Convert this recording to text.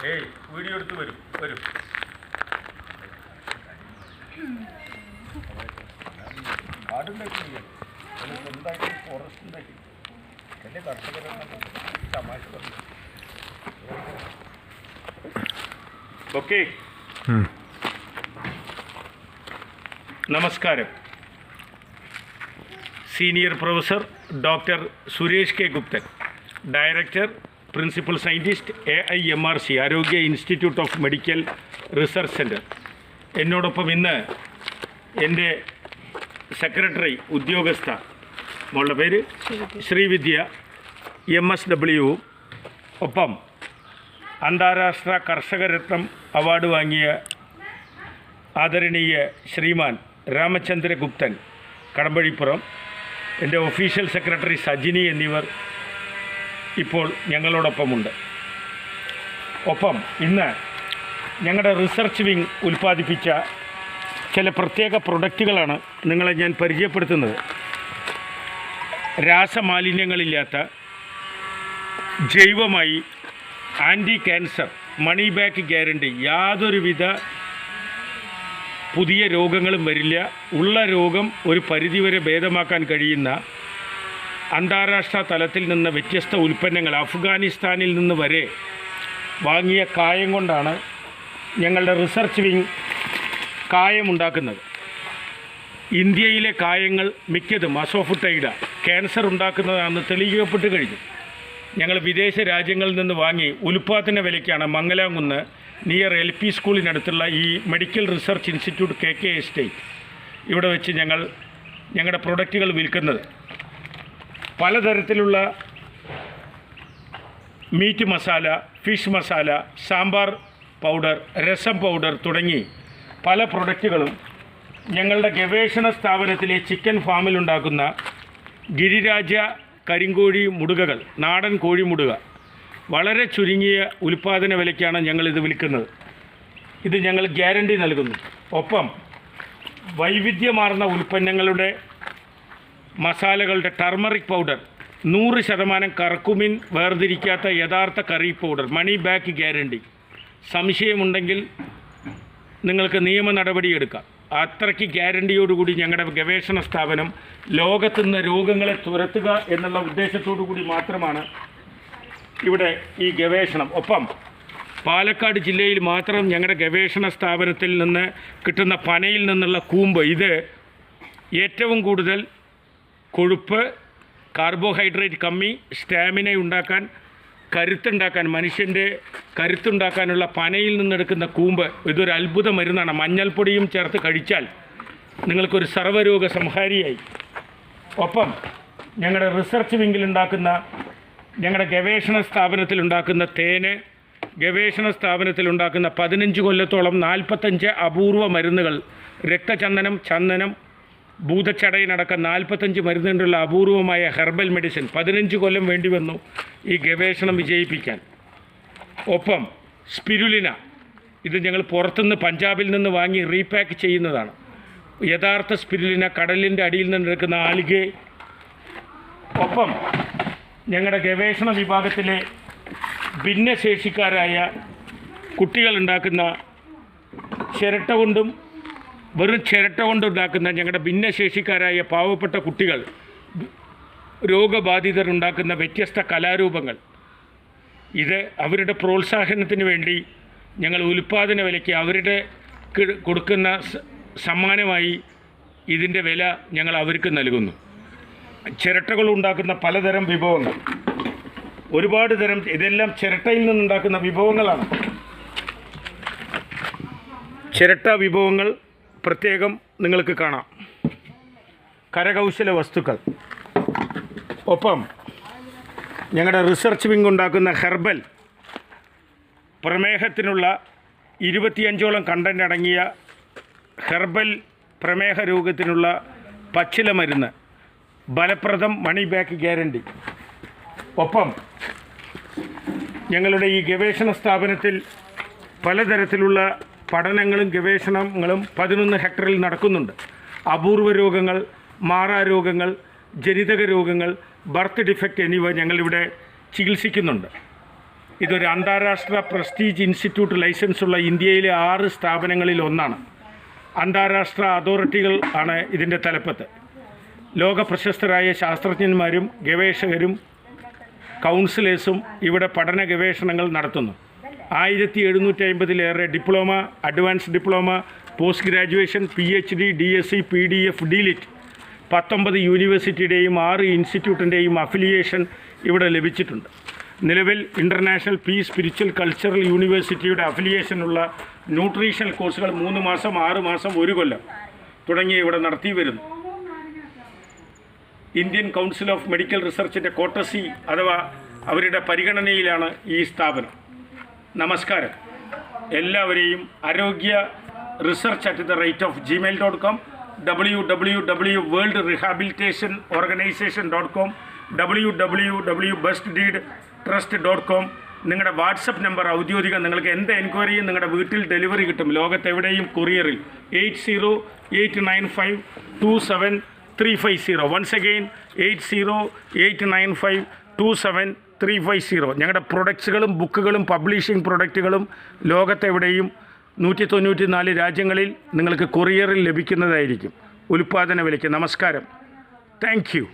Video എടുത്ത് വരും കാടുണ്ടാക്കി സ്വന്തമാക്കി ഫോറസ്റ്റ് ഉണ്ടാക്കി എൻ്റെ കർഷകരാണ് തമാശ പറഞ്ഞു. ഓക്കെ, നമസ്കാരം. Senior professor doctor Suresh K Guptan, director principal scientist AIMRC ആരോഗ്യ institute of medical research centre. എന്നോടൊപ്പം ഇന്ന് എൻ്റെ സെക്രട്ടറി ഉദ്യോഗസ്ഥ, മോളുടെ പേര് ശ്രീവിദ്യ, MSW, ഒപ്പം അന്താരാഷ്ട്ര കർഷകരത്നം അവാർഡ് വാങ്ങിയ ആദരണീയ ശ്രീമാൻ രാമചന്ദ്ര ഗുപ്തൻ കടമ്പഴിപ്പുറം, എൻ്റെ ഒഫീഷ്യൽ സെക്രട്ടറി സജിനി എന്നിവർ ഇപ്പോൾ ഞങ്ങളോടൊപ്പമുണ്ട്. ഒപ്പം ഇന്ന് ഞങ്ങളുടെ റിസർച്ച് വിങ് ഉൽപ്പാദിപ്പിച്ച ചില പ്രത്യേക പ്രൊഡക്റ്റുകളാണ് നിങ്ങളെ ഞാൻ പരിചയപ്പെടുത്തുന്നത്. രാസമാലിന്യങ്ങളില്ലാത്ത ജൈവമായി anti cancer, money back guarantee, യാതൊരുവിധ പുതിയ രോഗങ്ങളും വരില്ല, ഉള്ള രോഗം ഒരു പരിധിവരെ ഭേദമാക്കാൻ കഴിയുന്ന അന്താരാഷ്ട്ര തലത്തിൽ നിന്ന് വ്യത്യസ്ത ഉൽപ്പന്നങ്ങൾ അഫ്ഗാനിസ്ഥാനിൽ നിന്ന് വരെ വാങ്ങിയ കായം കൊണ്ടാണ് ഞങ്ങളുടെ റിസർച്ച് വിങ് കായമുണ്ടാക്കുന്നത്. ഇന്ത്യയിലെ കായങ്ങൾ മിക്കതും അസോഫുട്ടൈഡ ക്യാൻസർ ഉണ്ടാക്കുന്നതാണെന്ന് തെളിയിക്കപ്പെട്ട് കഴിഞ്ഞു. ഞങ്ങൾ വിദേശ രാജ്യങ്ങളിൽ നിന്ന് വാങ്ങി ഉൽപ്പാദന വിലയ്ക്കാണ് മംഗലാംകുന്ന് നിയർ LP സ്കൂളിനടുത്തുള്ള ഈ medical research institute KK estate ഇവിടെ വെച്ച് ഞങ്ങളുടെ പ്രൊഡക്റ്റുകൾ വിൽക്കുന്നത്. പലതരത്തിലുള്ള meat masala, fish masala, sambar powder, rasam powder തുടങ്ങി പല പ്രൊഡക്റ്റുകളും ഞങ്ങളുടെ ഗവേഷണ സ്ഥാപനത്തിലെ ചിക്കൻ ഫാമിലുണ്ടാക്കുന്ന ഗിരിരാജ കരിങ്കോഴി മുടുകകൾ, നാടൻ കോഴി മുടുക, വളരെ ചുരുങ്ങിയ ഉൽപ്പാദന വിലയ്ക്കാണ് ഞങ്ങളിത് വിൽക്കുന്നത്. ഇത് ഞങ്ങൾ ഗ്യാരണ്ടി നൽകുന്നു. ഒപ്പം വൈവിധ്യമാർന്ന ഉൽപ്പന്നങ്ങളുടെ മസാലകളുടെ ടർമറിക് പൗഡർ, 100% കർക്കുമിൻ വേർതിരിക്കാത്ത യഥാർത്ഥ curry powder, money back guarantee. സംശയമുണ്ടെങ്കിൽ നിങ്ങൾക്ക് നിയമ നടപടിയെടുക്കാം. അത്രയ്ക്ക് ഗ്യാരണ്ടിയോടുകൂടി ഞങ്ങളുടെ ഗവേഷണ സ്ഥാപനം ലോകത്തുനിന്ന് രോഗങ്ങളെ തുരത്തുക എന്നുള്ള ഉദ്ദേശത്തോടു കൂടി മാത്രമാണ് ഇവിടെ ഈ ഗവേഷണം. ഒപ്പം പാലക്കാട് ജില്ലയിൽ മാത്രം ഞങ്ങളുടെ ഗവേഷണ സ്ഥാപനത്തിൽ നിന്ന് കിട്ടുന്ന പനയിൽ നിന്നുള്ള കൂമ്പ്, ഇത് ഏറ്റവും കൂടുതൽ കൊഴുപ്പ്, കാർബോഹൈഡ്രേറ്റ് കമ്മി, സ്റ്റാമിന ഉണ്ടാക്കാൻ, കരുത്തുണ്ടാക്കാൻ, മനുഷ്യൻ്റെ കരുത്തുണ്ടാക്കാനുള്ള പനയിൽ നിന്നെടുക്കുന്ന കൂമ്പ്, ഇതൊരു അത്ഭുത മരുന്നാണ്. മഞ്ഞൾപ്പൊടിയും ചേർത്ത് കഴിച്ചാൽ നിങ്ങൾക്കൊരു സർവ്വരോഗ സംഹാരിയായി. ഒപ്പം ഞങ്ങളുടെ റിസർച്ച് വിങ്ങിലുണ്ടാക്കുന്ന, ഞങ്ങളുടെ ഗവേഷണ സ്ഥാപനത്തിലുണ്ടാക്കുന്ന തേന്, ഗവേഷണ സ്ഥാപനത്തിലുണ്ടാക്കുന്ന 15 കൊല്ലത്തോളം 45 അപൂർവ മരുന്നുകൾ, രക്തചന്ദനം, ചന്ദനം, ഭൂതച്ചടയിനടക്കം 45 മരുന്നുകൊണ്ടുള്ള അപൂർവമായ ഹെർബൽ മെഡിസിൻ 15 കൊല്ലം വേണ്ടി വന്നു ഈ ഗവേഷണം വിജയിപ്പിക്കാൻ. ഒപ്പം സ്പിരുലിന, ഇത് ഞങ്ങൾ പുറത്തുനിന്ന് പഞ്ചാബിൽ നിന്ന് വാങ്ങി റീപാക്ക് ചെയ്യുന്നതാണ്. യഥാർത്ഥ സ്പിരുലിന കടലിൻ്റെ അടിയിൽ നിന്നെടുക്കുന്ന ആൽഗെ. ഒപ്പം ഞങ്ങളുടെ ഗവേഷണ വിഭാഗത്തിലെ ഭിന്നശേഷിക്കാരായ കുട്ടികളുണ്ടാക്കുന്ന ചിരട്ട കൊണ്ടും വെറും ചിരട്ട കൊണ്ടുണ്ടാക്കുന്ന ഞങ്ങളുടെ ഭിന്നശേഷിക്കാരായ പാവപ്പെട്ട കുട്ടികൾ, രോഗബാധിതരുണ്ടാക്കുന്ന വ്യത്യസ്ത കലാരൂപങ്ങൾ, ഇത് അവരുടെ പ്രോത്സാഹനത്തിന് വേണ്ടി ഞങ്ങൾ ഉൽപ്പാദന വിലയ്ക്ക് അവരുടെ കൊടുക്കുന്ന സമ്മാനമായി ഇതിൻ്റെ വില ഞങ്ങൾ അവർക്ക് നൽകുന്നു. ചിരട്ടകൾ ഉണ്ടാക്കുന്ന പലതരം വിഭവങ്ങൾ, ഒരുപാട് തരം, ഇതെല്ലാം ചിരട്ടയിൽ നിന്നുണ്ടാക്കുന്ന വിഭവങ്ങളാണ്. ചിരട്ട വിഭവങ്ങൾ പ്രത്യേകം നിങ്ങൾക്ക് കാണാം. കരകൗശല വസ്തുക്കൾ. ഒപ്പം ഞങ്ങളുടെ റിസർച്ച് വിങ് ഉണ്ടാക്കുന്ന ഹെർബൽ, പ്രമേഹത്തിനുള്ള 25ഓളം കണ്ടൻ്റ് അടങ്ങിയ ഹെർബൽ പ്രമേഹ രോഗത്തിനുള്ള പച്ചില മരുന്ന്, ഫലപ്രദം, മണി ബാക്ക് ഗ്യാരണ്ടി. ഒപ്പം ഞങ്ങളുടെ ഈ ഗവേഷണ സ്ഥാപനത്തിൽ പലതരത്തിലുള്ള പഠനങ്ങളും ഗവേഷണങ്ങളും 11 ഹെക്ടറിൽ നടക്കുന്നുണ്ട്. അപൂർവ രോഗങ്ങൾ, മാറാരോഗങ്ങൾ, ജനിതക രോഗങ്ങൾ, ബർത്ത് ഡിഫക്റ്റ് എന്നിവ ഞങ്ങളിവിടെ ചികിത്സിക്കുന്നുണ്ട്. ഇതൊരു അന്താരാഷ്ട്ര പ്രസ്റ്റീജ് ഇൻസ്റ്റിറ്റ്യൂട്ട് ലൈസൻസുള്ള ഇന്ത്യയിലെ 6 സ്ഥാപനങ്ങളിൽ ഒന്നാണ്. അന്താരാഷ്ട്ര അതോറിറ്റികൾ ആണ് ഇതിൻ്റെ തലപ്പത്ത്. ലോക പ്രശസ്തരായ ശാസ്ത്രജ്ഞന്മാരും ഗവേഷകരും കൗൺസിലേഴ്സും ഇവിടെ പഠന ഗവേഷണങ്ങൾ നടത്തുന്നു. 1750-ലേറെ diploma, advance diploma, post graduation, PhD, DSc, PDF, DLit 19 യൂണിവേഴ്സിറ്റിയുടെയും 6 ഇൻസ്റ്റിറ്റ്യൂട്ടിൻ്റെയും അഫിലിയേഷൻ ഇവിടെ ലഭിച്ചിട്ടുണ്ട്. നിലവിൽ ഇൻ്റർനാഷണൽ പീസ് സ്പിരിച്വൽ കൾച്ചറൽ യൂണിവേഴ്സിറ്റിയുടെ അഫിലിയേഷനുള്ള ന്യൂട്രീഷണൽ കോഴ്സുകൾ 3 മാസം, 6 മാസം, 1 കൊല്ലം തുടങ്ങിയ ഇവിടെ നടത്തി വരുന്നു. ഇന്ത്യൻ കൗൺസിൽ ഓഫ് മെഡിക്കൽ റിസർച്ചിൻ്റെ കോട്ടസി അഥവാ അവരുടെ പരിഗണനയിലാണ് ഈ സ്ഥാപനം. നമസ്കാരം. എല്ലാവരെയും ആരോഗ്യ research@gmail.com, www.worldrehabilitationorganization.com, www.bestdeedtrust.com. നിങ്ങളുടെ വാട്സപ്പ് നമ്പർ ഔദ്യോഗികം. നിങ്ങൾക്ക് എന്ത് എൻക്വയറിയും നിങ്ങളുടെ വീട്ടിൽ ഡെലിവറി കിട്ടും. ലോകത്തെവിടെയും കൊറിയറിൽ. 8089527350. Once again 8089527350. ഞങ്ങളുടെ പ്രൊഡക്ട്സുകളും ബുക്കുകളും പബ്ലിഷിംഗ് പ്രൊഡക്റ്റുകളും ലോകത്തെവിടെയും 194 രാജ്യങ്ങളിൽ നിങ്ങൾക്ക് കൊറിയറിൽ ലഭിക്കുന്നതായിരിക്കും ഉൽപ്പാദന വിലയ്ക്ക്. നമസ്കാരം. Thank you.